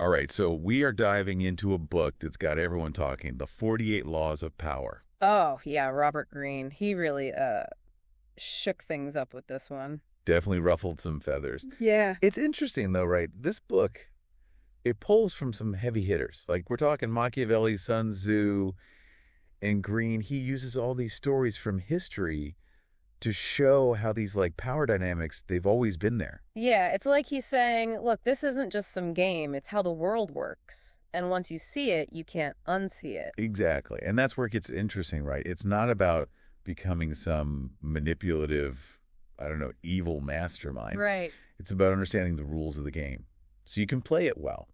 All right, so we are diving into a book that's got everyone talking, The 48 Laws of Power. Oh, yeah, Robert Greene. He really shook things up with this one. Definitely ruffled some feathers. Yeah. It's interesting, though, right? This book, it pulls from some heavy hitters. Like, we're talking Machiavelli, Sun Tzu, and Greene. He uses all these stories from history to show how these, like, power dynamics, they've always been there. Yeah, it's like he's saying, look, this isn't just some game, it's how the world works. And once you see it, you can't unsee it. Exactly. And that's where it gets interesting, right? It's not about becoming some manipulative, I don't know, evil mastermind. Right. It's about understanding the rules of the game. So you can play it well,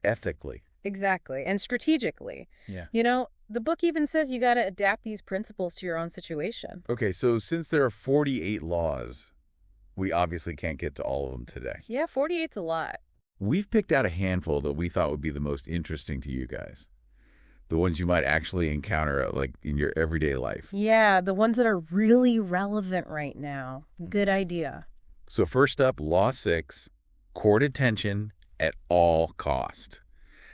ethically. Exactly. And strategically. Yeah. You know, the book even says you got to adapt these principles to your own situation. Okay, so since there are 48 laws, we obviously can't get to all of them today. Yeah, 48's a lot. We've picked out a handful that we thought would be the most interesting to you guys. The ones you might actually encounter, like, in your everyday life. Yeah, the ones that are really relevant right now. Good idea. So first up, Law 6, court attention at all cost.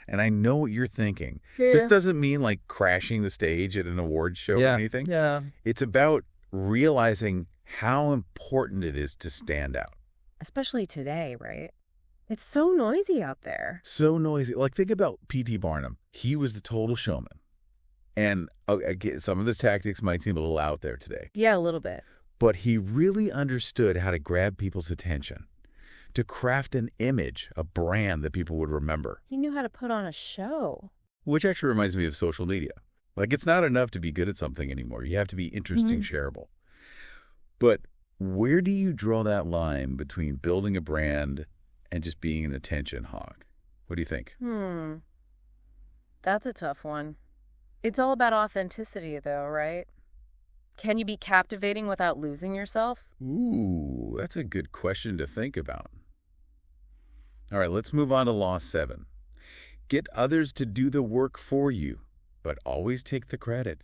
And I know what you're thinking. This doesn't mean like crashing the stage at an award show or anything. Yeah. It's about realizing how important it is to stand out. Especially today, right? It's so noisy out there. So noisy. Like, think about P.T. Barnum. He was the total showman. And again, some of his tactics might seem a little out there today. Yeah, a little bit. But he really understood how to grab people's attention, to craft an image, a brand that people would remember. He knew how to put on a show. Which actually reminds me of social media. Like, it's not enough to be good at something anymore. You have to be interesting, shareable. But where do you draw that line between building a brand and just being an attention hog? What do you think? That's a tough one. It's all about authenticity, though, right? Can you be captivating without losing yourself? Ooh, that's a good question to think about. All right, let's move on to Law 7. Get others to do the work for you, but always take the credit.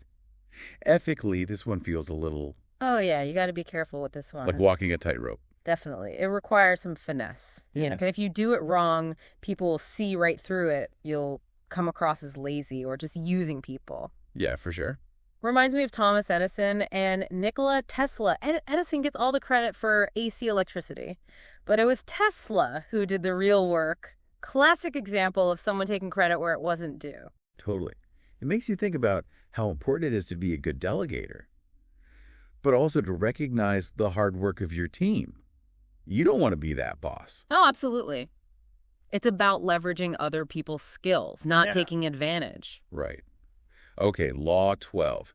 Ethically, this one feels a little Oh, yeah, you got to be careful with this one. like walking a tightrope. Definitely. It requires some finesse. You know, 'cause if you do it wrong, people will see right through it. You'll come across as lazy or just using people. Yeah, for sure. Reminds me of Thomas Edison and Nikola Tesla. Edison gets all the credit for AC electricity, but it was Tesla who did the real work. Classic example of someone taking credit where it wasn't due. Totally. It makes you think about how important it is to be a good delegator, but also to recognize the hard work of your team. You don't want to be that boss. Oh, absolutely. It's about leveraging other people's skills, not taking advantage. Right. Okay, Law 12.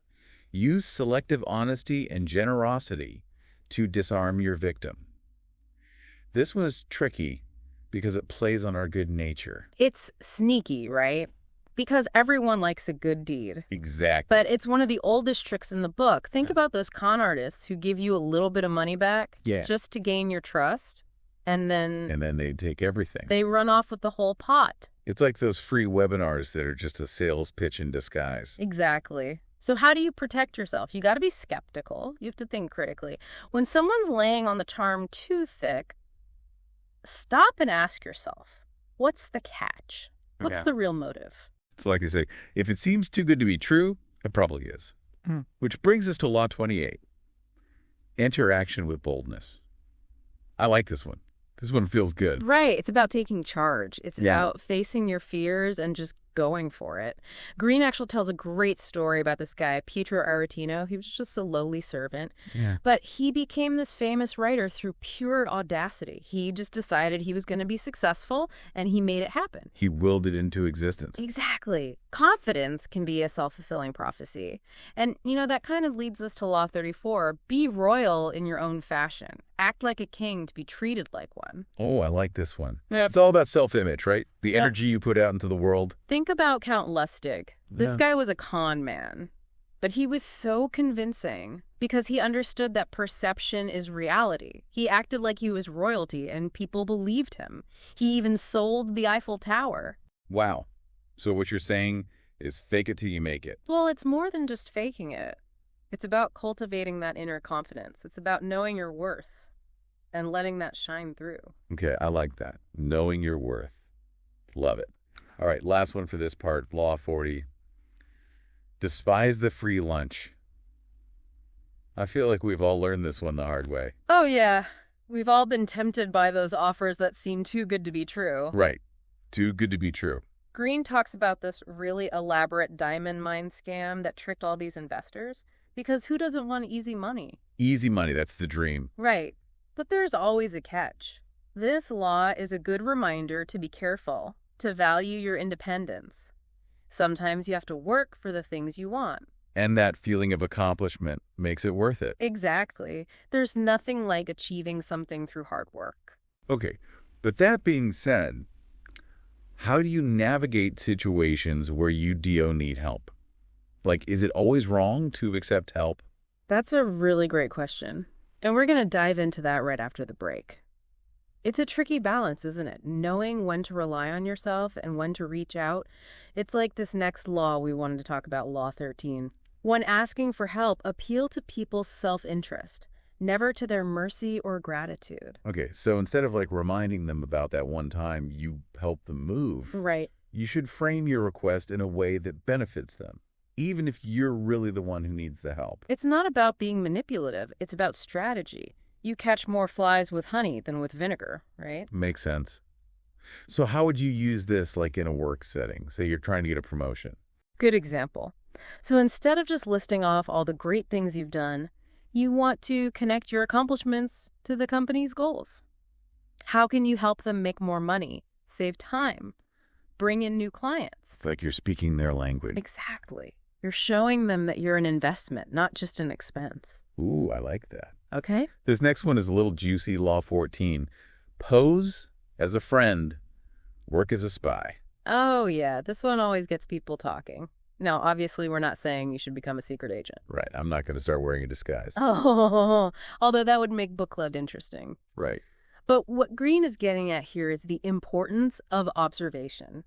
Use selective honesty and generosity to disarm your victim. This one is tricky because it plays on our good nature. It's sneaky, right? Because everyone likes a good deed. Exactly. But it's one of the oldest tricks in the book. Think about those con artists who give you a little bit of money back just to gain your trust, and then they take everything. they run off with the whole pot. It's like those free webinars that are just a sales pitch in disguise. Exactly. So how do you protect yourself? You got to be skeptical. You have to think critically. When someone's laying on the charm too thick, stop and ask yourself, what's the catch? What's the real motive? It's like they say, if it seems too good to be true, it probably is. Which brings us to Law 28. Enter action with boldness. I like this one. This one feels good. Right. It's about taking charge. It's about facing your fears and just going for it. Greene actually tells a great story about this guy, Pietro Aretino. He was just a lowly servant. But he became this famous writer through pure audacity. He just decided he was going to be successful, and he made it happen. He willed it into existence. Exactly. Confidence can be a self-fulfilling prophecy. And, you know, that kind of leads us to Law 34. Be royal in your own fashion. Act like a king to be treated like one. Oh, I like this one. Yeah, it's all about self-image, right? The energy you put out into the world. Think about Count Lustig. This guy was a con man, but he was so convincing because he understood that perception is reality. He acted like he was royalty and people believed him. He even sold the Eiffel Tower. Wow. So what you're saying is fake it till you make it. Well, it's more than just faking it. It's about cultivating that inner confidence. It's about knowing your worth and letting that shine through. Okay, I like that. Knowing your worth. Love it. All right, last one for this part, Law 40. Despise the free lunch. I feel like we've all learned this one the hard way. Oh, yeah. We've all been tempted by those offers that seem too good to be true. Right. Too good to be true. Green talks about this really elaborate diamond mine scam that tricked all these investors. Because who doesn't want easy money? Easy money, that's the dream. Right. But there's always a catch. This law is a good reminder to be careful, to value your independence. Sometimes you have to work for the things you want. And that feeling of accomplishment makes it worth it. Exactly. There's nothing like achieving something through hard work. Okay, but that being said, how do you navigate situations where you do need help? Like, is it always wrong to accept help? That's a really great question. And we're going to dive into that right after the break. It's a tricky balance, isn't it? Knowing when to rely on yourself and when to reach out. It's like this next law we wanted to talk about, Law 13. When asking for help, appeal to people's self-interest, never to their mercy or gratitude. Okay, so instead of like reminding them about that one time you helped them move, Right. you should frame your request in a way that benefits them, even if you're really the one who needs the help. It's not about being manipulative. It's about strategy. You catch more flies with honey than with vinegar, right? Makes sense. So how would you use this like in a work setting? Say you're trying to get a promotion. Good example. So instead of just listing off all the great things you've done, you want to connect your accomplishments to the company's goals. How can you help them make more money, save time, bring in new clients? It's like you're speaking their language. Exactly. You're showing them that you're an investment, not just an expense. Ooh, I like that. Okay? This next one is a little juicy, Law 14. Pose as a friend, work as a spy. Oh, yeah. This one always gets people talking. Now, obviously, we're not saying you should become a secret agent. Right. I'm not going to start wearing a disguise. Oh, although that would make book club interesting. Right. But what Green is getting at here is the importance of observation,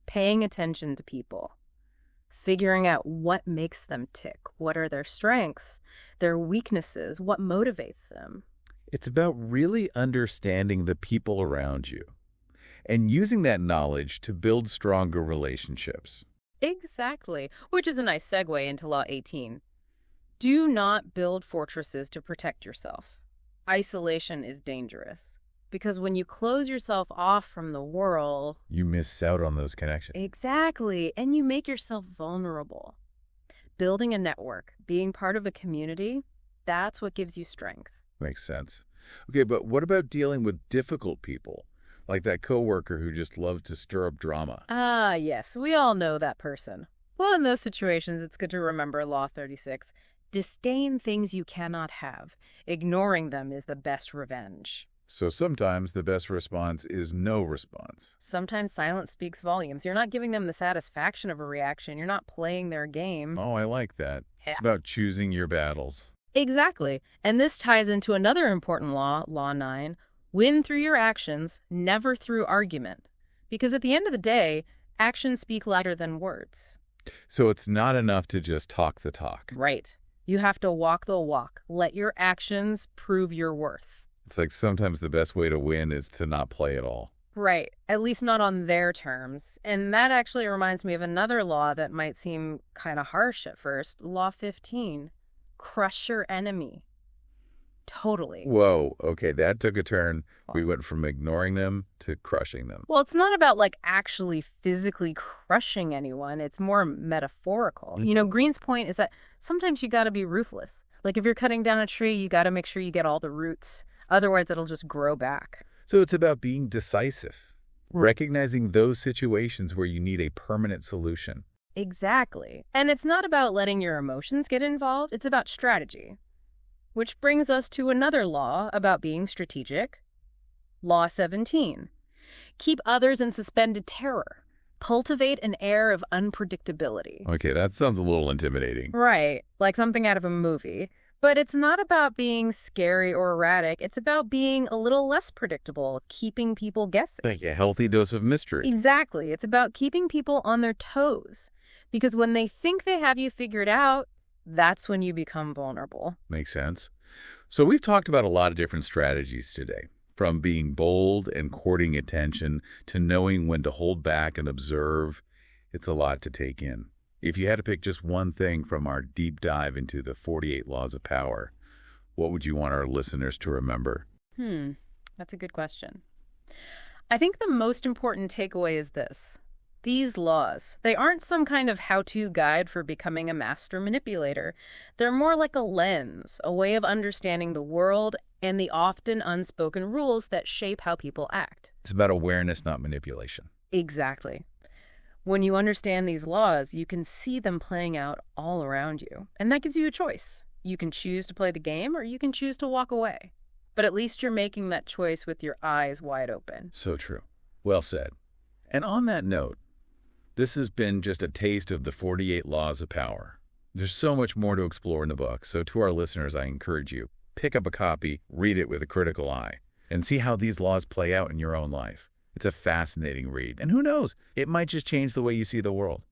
paying attention to people, figuring out what makes them tick, what are their strengths, their weaknesses, what motivates them. It's about really understanding the people around you and using that knowledge to build stronger relationships. Exactly, which is a nice segue into Law 18. Do not build fortresses to protect yourself. Isolation is dangerous because when you close yourself off from the world, you miss out on those connections. Exactly, and you make yourself vulnerable. Building a network, being part of a community, that's what gives you strength. Makes sense. Okay, but what about dealing with difficult people? Like that coworker who just loves to stir up drama. Ah, yes, we all know that person. Well, in those situations, it's good to remember Law 36. Disdain things you cannot have. Ignoring them is the best revenge. So sometimes the best response is no response. Sometimes silence speaks volumes. You're not giving them the satisfaction of a reaction. You're not playing their game. Oh, I like that. Yeah. It's about choosing your battles. Exactly. And this ties into another important law, Law 9. Win through your actions, never through argument. Because at the end of the day, actions speak louder than words. So it's not enough to just talk the talk. Right. You have to walk the walk. Let your actions prove your worth. It's like sometimes the best way to win is to not play at all. Right. At least not on their terms. And that actually reminds me of another law that might seem kind of harsh at first. Law 15. Crush your enemy. Totally. Whoa, okay, that took a turn. We went from ignoring them to crushing them. Well, it's not about like actually physically crushing anyone. It's more metaphorical. You know, Green's point is that sometimes you got to be ruthless. Like if you're cutting down a tree, you got to make sure you get all the roots. Otherwise, it'll just grow back. So it's about being decisive, recognizing those situations where you need a permanent solution. Exactly. And it's not about letting your emotions get involved. It's about strategy. Which brings us to another law about being strategic. Law 17. Keep others in suspended terror. Cultivate an air of unpredictability. Okay, that sounds a little intimidating. Right, like something out of a movie. But it's not about being scary or erratic. It's about being a little less predictable, keeping people guessing. Like a healthy dose of mystery. Exactly. It's about keeping people on their toes. Because when they think they have you figured out, that's when you become vulnerable. Makes sense. So we've talked about a lot of different strategies today. From being bold and courting attention to knowing when to hold back and observe, it's a lot to take in. If you had to pick just one thing from our deep dive into the 48 Laws of Power, what would you want our listeners to remember? That's a good question. I think the most important takeaway is this. These laws, they aren't some kind of how-to guide for becoming a master manipulator. They're more like a lens, a way of understanding the world and the often unspoken rules that shape how people act. It's about awareness, not manipulation. Exactly. When you understand these laws, you can see them playing out all around you. And that gives you a choice. You can choose to play the game or you can choose to walk away. But at least you're making that choice with your eyes wide open. So true. Well said. And on that note, this has been just a taste of the 48 Laws of Power. There's so much more to explore in the book, so to our listeners, I encourage you, pick up a copy, read it with a critical eye, and see how these laws play out in your own life. It's a fascinating read, and who knows, it might just change the way you see the world.